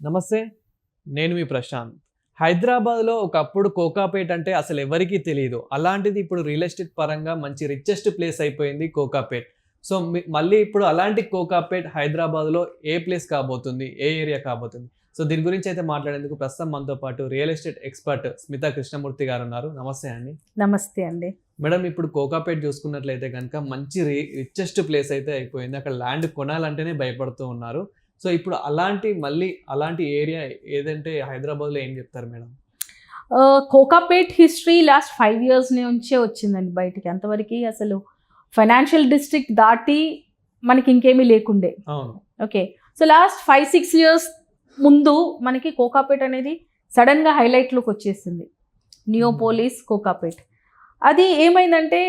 నమస్తే, నేను మీ ప్రశాంత్. హైదరాబాద్లో ఒకప్పుడు కోకాపేట్ అంటే అసలు ఎవరికీ తెలియదు. అలాంటిది ఇప్పుడు రియల్ ఎస్టేట్ పరంగా మంచి రిచెస్ట్ ప్లేస్ అయిపోయింది కోకాపేట్. సో మళ్ళీ ఇప్పుడు అలాంటి కోకాపేట్ హైదరాబాద్లో ఏ ప్లేస్ కాబోతుంది, ఏ ఏరియా కాబోతుంది? సో దీని గురించి అయితే మాట్లాడేందుకు ప్రస్తుతం మనతో పాటు real estate expert Smita Krishnamurthy గారు ఉన్నారు. నమస్తే అండి. నమస్తే అండి. మేడం, ఇప్పుడు కోకాపేట్ చూసుకున్నట్లయితే కనుక మంచి రిచెస్ట్ ప్లేస్ అయితే అయిపోయింది. అక్కడ ల్యాండ్ కొనాలంటేనే భయపడుతూ ఉన్నారు. సో ఇప్పుడు అలాంటి ఏరియా ఏదంటే హైదరాబాద్లో ఏం చెప్తారు madam? Kokapet history last 5 years నుంచే వచ్చిందండి బయటికి. అంతవరకు అసలు ఫైనాన్షియల్ డిస్ట్రిక్ట్ దాటి మనకి ఇంకేమీ లేకుండే. అవును. ఓకే, సో లాస్ట్ 5-6 years ముందు మనకి కోకాపేట్ అనేది సడన్గా హైలైట్లోకి వచ్చేసింది. నియోపోలిస్ కోకాపేట్. అది ఏమైందంటే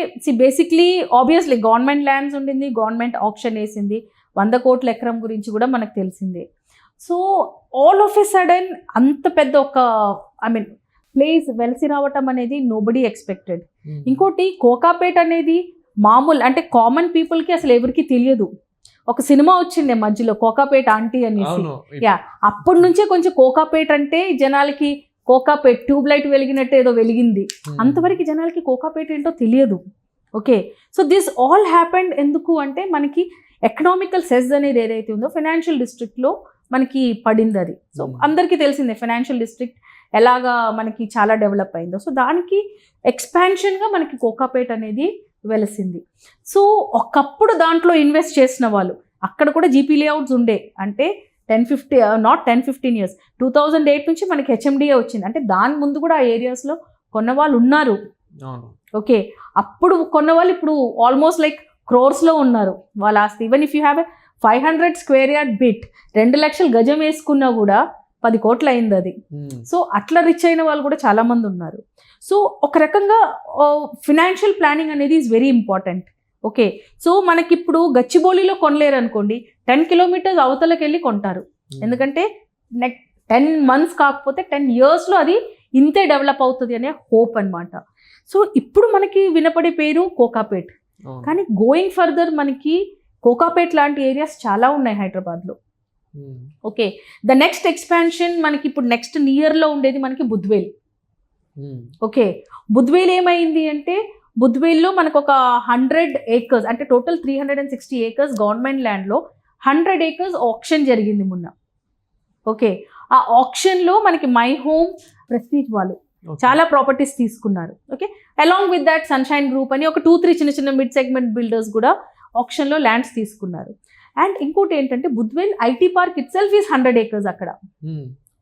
బేసిక్లీ ఆబ్వియస్లీ గవర్నమెంట్ ల్యాండ్స్ ఉండింది, గవర్నమెంట్ ఆప్షన్ వేసింది, 100 కోట్ల ఎకరం గురించి కూడా మనకు తెలిసిందే. So all of a sudden అంత పెద్ద ఒక ప్లేస్ వెలిసి రావటం అనేది నోబడీ ఎక్స్పెక్టెడ్. ఇంకోటి కోకాపేట్ అనేది మామూలు అంటే కామన్ పీపుల్కి అసలు ఎవరికి తెలియదు. ఒక సినిమా వచ్చిండే మధ్యలో కోకాపేట్ ఆంటీ అనేసి. అప్పటి నుంచే కొంచెం కోకాపేట్ అంటే జనాలకి కోకాపేట్ ట్యూబ్ లైట్ వెలిగినట్టు ఏదో వెలిగింది. అంతవరకు జనాలకి కోకాపేట్ ఏంటో తెలియదు. Okay, so this all happened ఎందుకు అంటే మనకి ఎకనామికల్ సెస్ అనేది ఏదైతే ఉందో ఫైనాన్షియల్ డిస్ట్రిక్ట్లో మనకి పడింది అది. సో అందరికీ తెలిసిందే ఫైనాన్షియల్ డిస్ట్రిక్ట్ ఎలాగా మనకి చాలా డెవలప్ అయిందో. సో దానికి ఎక్స్పాన్షన్గా మనకి కోకాపేట్ అనేది వెలిసింది. సో ఒకప్పుడు దాంట్లో ఇన్వెస్ట్ చేసిన వాళ్ళు అక్కడ కూడా జీపీ లేఅవుట్స్ ఉండే. అంటే 10-15 years 2008 నుంచి మనకి హెచ్ఎండిఏ వచ్చింది. అంటే దాని ముందు కూడా ఆ ఏరియాస్లో కొన్న వాళ్ళు ఉన్నారు. ఓకే, అప్పుడు కొన్న వాళ్ళు ఇప్పుడు ఆల్మోస్ట్ లైక్ క్రోర్స్లో ఉన్నారు వాళ్ళ ఆస్తి. Even if you have 500 square yard bit 2 లక్షలు గజం వేసుకున్నా కూడా 10 కోట్లు అయింది అది. సో అట్లా రిచ్ అయిన వాళ్ళు కూడా చాలా మంది ఉన్నారు. సో ఒక రకంగా ఫినాన్షియల్ ప్లానింగ్ అనేది is very important. Okay, so మనకి ఇప్పుడు గచ్చిబౌలిలో కొనలేరు అనుకోండి, 10 kilometers అవతలకి వెళ్ళి కొంటారు. ఎందుకంటే 10 months కాకపోతే 10 yearsలో అది ఇంతే డెవలప్ అవుతుంది అనే హోప్ అనమాట. సో ఇప్పుడు మనకి వినపడే పేరు కోకాపేట్. కానీ గోయింగ్ ఫర్దర్ మనకి కోకాపేట్ లాంటి ఏరియాస్ చాలా ఉన్నాయి హైదరాబాద్లో. ఓకే, ద నెక్స్ట్ ఎక్స్పాన్షన్ మనకి ఇప్పుడు నెక్స్ట్ నియర్లో ఉండేది మనకి బుద్వేల్. ఓకే, బుద్వేల్ ఏమైంది అంటే బుద్వేల్లో మనకు ఒక 100 acres అంటే టోటల్ 360 acres గవర్నమెంట్ ల్యాండ్లో 100 acres ఆప్షన్ జరిగింది మొన్న. ఓకే, ఆ ఆప్షన్లో మనకి మై హోమ్ ప్రెస్టీజ్ వాళ్ళు చాలా ప్రాపర్టీస్ తీసుకున్నారు. Okay, along with that sunshine group అని ఒక 2-3 చిన్న మిడ్ సెగ్మెంట్ బిల్డర్స్ కూడా ఆప్షన్లో ల్యాండ్స్ తీసుకున్నారు. అండ్ ఇంకోటి ఏంటంటే Budvel IT park it self is 100 acres అక్కడ.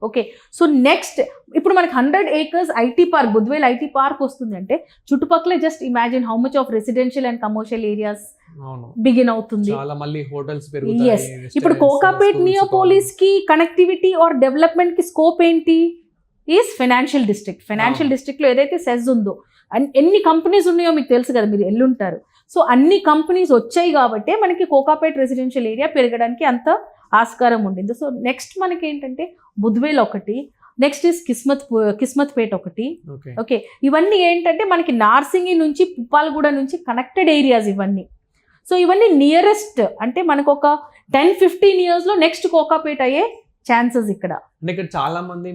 ఓకే, సో నెక్స్ట్ ఇప్పుడు మనకి 100 acres IT park Budvel IT park వస్తుంది అంటే చుట్టుపక్కల just imagine how much of residential and commercial areas begin అవుతుంది. ఇప్పుడు కోకాపేట్ నియోపోలిస్ కి కనెక్టివిటీ ఆర్ డెవలప్మెంట్ కి స్కోప్ ఏంటి? Is financial district. ఫైనాన్షియల్ డిస్ట్రిక్ట్లో ఏదైతే సెజ్ ఉందో అండ్ ఎన్ని కంపెనీస్ ఉన్నాయో మీకు తెలుసు కదా, మీరు ఎల్లుంటారు. సో అన్ని కంపెనీస్ వచ్చాయి కాబట్టి మనకి కోకాపేట్ రెసిడెన్షియల్ ఏరియా పెరగడానికి అంత ఆస్కారం ఉండింది. సో నెక్స్ట్ మనకి ఏంటంటే బుద్వేల్ ఒకటి, నెక్స్ట్ ఇస్ కిస్మత్ పేట్ ఒకటి. ఓకే, ఇవన్నీ ఏంటంటే మనకి నార్సింగి నుంచి పుప్పాలగూడ నుంచి కనెక్టెడ్ ఏరియాస్ ఇవన్నీ. సో ఇవన్నీ నియరెస్ట్ అంటే మనకు ఒక 10-15 yearsలో నెక్స్ట్ కోకాపేట్ అయ్యే ఛాన్సెస్ ఇక్కడ. అంటే ఇక్కడ చాలా మంది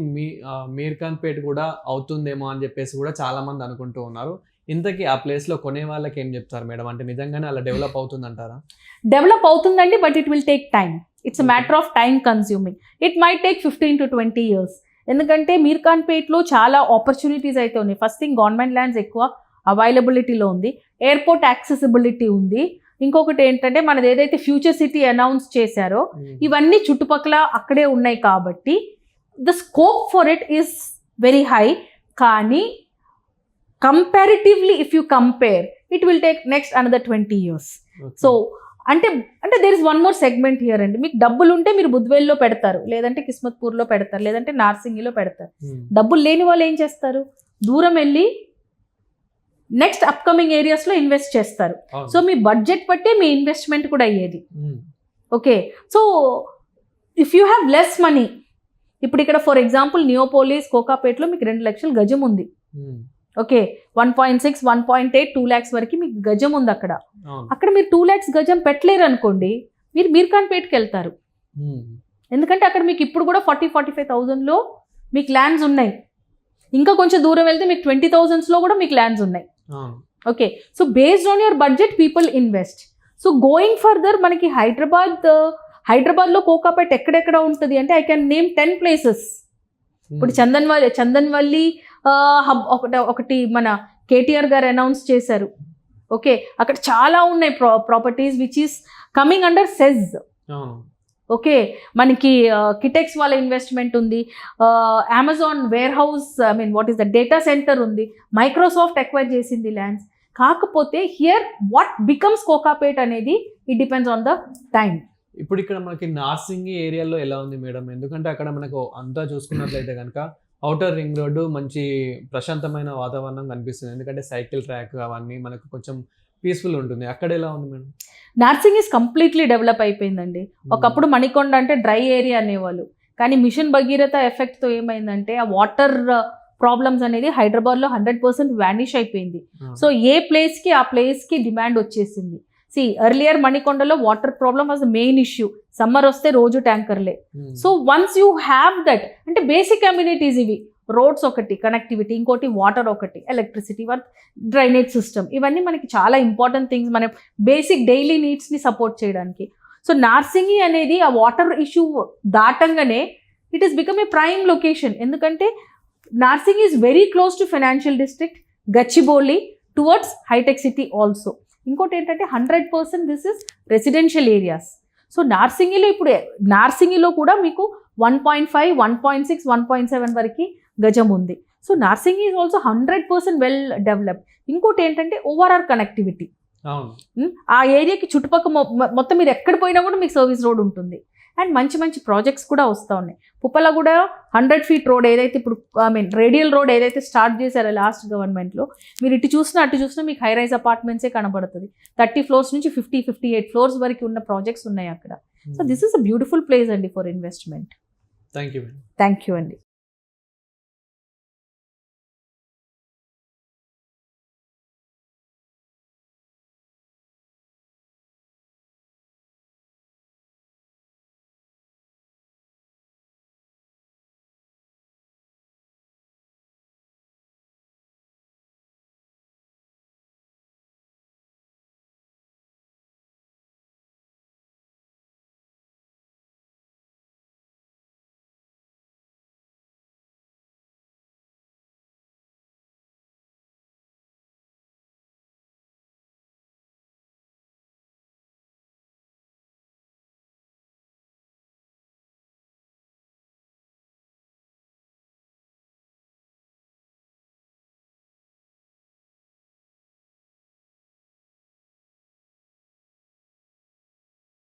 మీర్ఖాన్ పేట్ కూడా అవుతుందేమో అని చెప్పేసి కూడా చాలా మంది అనుకుంటూ ఉన్నారు. ఇంతకీ ఆ ప్లేస్లో కొనే వాళ్ళకి ఏం చెప్తారు మేడం? అంటే నిజంగానే అలా డెవలప్ అవుతుందంటారా? డెవలప్ అవుతుందండి, but it will take time. It's a matter of time consuming. It might take 15-20 years. ఎందుకంటే మీర్ఖాన్ పేట్లో చాలా ఆపర్చునిటీస్ అయితే ఉన్నాయి. ఫస్ట్ థింగ్ గవర్నమెంట్ ల్యాండ్స్ ఎక్కువ అవైలబిలిటీలో ఉంది, ఎయిర్పోర్ట్ యాక్సెసిబిలిటీ ఉంది. ఇంకొకటి ఏంటంటే మనది ఏదైతే ఫ్యూచర్ సిటీ అనౌన్స్ చేశారో ఇవన్నీ చుట్టుపక్కల అక్కడే ఉన్నాయి కాబట్టి the scope for it is very high. కానీ comparatively if you compare it will take next another 20 years. So అంటే there is one more segment here అండి. మీకు డబ్బులు ఉంటే మీరు బుద్వేల్లో పెడతారు, లేదంటే కిస్మత్పూర్లో పెడతారు, లేదంటే నార్సింగిలో పెడతారు. డబ్బులు లేని వాళ్ళు ఏం చేస్తారు? దూరం వెళ్ళి నెక్స్ట్ అప్కమింగ్ ఏరియాస్లో ఇన్వెస్ట్ చేస్తారు. సో మీ బడ్జెట్ బట్టే మీ ఇన్వెస్ట్మెంట్ కూడా అయ్యేది. Okay, so if you have less money, ఇప్పుడు ఇక్కడ ఫర్ ఎగ్జాంపుల్ నియోపోలిస్ కోకాపేట్లో మీకు 2 లక్షల గజం ఉంది. ఓకే, 1.6, 1.8, 2 lakhs వరకు మీకు గజం ఉంది అక్కడ. అక్కడ మీరు 2 lakhs గజం పెట్టలేరు అనుకోండి, మీరు మీర్ఖాన్ పేట్కి వెళ్తారు. ఎందుకంటే అక్కడ మీకు ఇప్పుడు కూడా 40-45,000లో మీకు ల్యాండ్స్ ఉన్నాయి. ఇంకా కొంచెం దూరం వెళ్తే మీకు 20,000లో కూడా మీకు ల్యాండ్స్ ఉన్నాయి. Okay, so based on your budget people invest. So going further మనకి హైదరాబాద్లో కోకాపేట్ ఎక్కడెక్కడ ఉంటుంది అంటే ఐ కెన్ నేమ్ 10 ప్లేసెస్. ఇప్పుడు చందన్వల్లి హబ్ ఒకటి మన కేటీఆర్ గారు అనౌన్స్ చేశారు. ఓకే, అక్కడ చాలా ఉన్నాయి properties which is coming under SEZ. Okay, మనకి కిటెక్స్ వాళ్ళ ఇన్వెస్ట్మెంట్ ఉంది, Amazon warehouse, I mean what is the data centre ఉంది, మైక్రోసాఫ్ట్ ఎక్వైర్ చేసింది ల్యాండ్స్. కాకపోతే హియర్ వాట్ బికమ్స్ కోకాపేట్ అనేది it depends on the time. ఇప్పుడు ఇక్కడ మనకి నార్సింగి ఏరియాలో ఎలా ఉంది మేడం? ఎందుకంటే అక్కడ మనకు అంతా చూసుకున్నట్లయితే కనుక ఔటర్ రింగ్ రోడ్డు మంచి ప్రశాంతమైన వాతావరణం కనిపిస్తుంది. ఎందుకంటే సైకిల్ ట్రాక్ అవన్నీ మనకు కొంచెం పీస్ఫుల్ ఉంటుంది. అక్కడ ఎలా ఉంది madam? Narsingi is completely develop అయిపోయిందండి. ఒకప్పుడు మణికొండ అంటే డ్రై ఏరియా అనేవాళ్ళు, కానీ మిషన్ భగీరథ ఎఫెక్ట్తో ఏమైందంటే ఆ వాటర్ ప్రాబ్లమ్స్ అనేది హైదరాబాద్లో 100% వ్యానిష్ అయిపోయింది. సో ఏ ప్లేస్కి ఆ ప్లేస్కి డిమాండ్ వచ్చేసింది. ఎర్లియర్ మణికొండలో water problem was the main issue. Summer వస్తే రోజు ట్యాంకర్లే. So once you have that, అంటే బేసిక్ కమ్యూనిటీస్ ఇవి, రోడ్స్ ఒకటి, కనెక్టివిటీ ఇంకోటి, వాటర్ ఒకటి, ఎలక్ట్రిసిటీ, డ్రైనేజ్ సిస్టమ్, ఇవన్నీ మనకి చాలా ఇంపార్టెంట్ థింగ్స్ మన బేసిక్ డైలీ నీడ్స్ని సపోర్ట్ చేయడానికి. సో నార్సింగి అనేది ఆ వాటర్ ఇష్యూ దాటంగానే it is become a prime location. ఎందుకంటే Narsingi is very close to financial district, Gachibowli, towards హైటెక్ సిటీ ఆల్సో. ఇంకోటి ఏంటంటే 100% this is residential areas. So నార్సింగిలో కూడా మీకు 1.5, 1.6, 1.7 వరకు గజం ఉంది. So Narsingi is also 100% well developed. ఇంకోటి ఏంటంటే ఓవరాల్ కనెక్టివిటీ. ఆ ఏరియాకి చుట్టుపక్కల మొత్తం మీరు ఎక్కడ పోయినా కూడా మీకు సర్వీస్ రోడ్ ఉంటుంది. అండ్ మంచి మంచి ప్రాజెక్ట్స్ కూడా వస్తూ ఉన్నాయి. పుప్పలగూడ 100 feet రోడ్ ఏదైతే ఇప్పుడు రేడియల్ రోడ్ ఏదైతే స్టార్ట్ చేశారో లాస్ట్ గవర్నమెంట్లో, మీరు ఇటు చూసినా అటు చూసినా మీకు హై రైజ్ అపార్ట్మెంట్సే కనబడుతుంది. 30 floors నుంచి 58 floors వరకు ఉన్న ప్రాజెక్ట్స్ ఉన్నాయి అక్కడ. So this is a beautiful place అండి for investment. Thank you thank you అండి.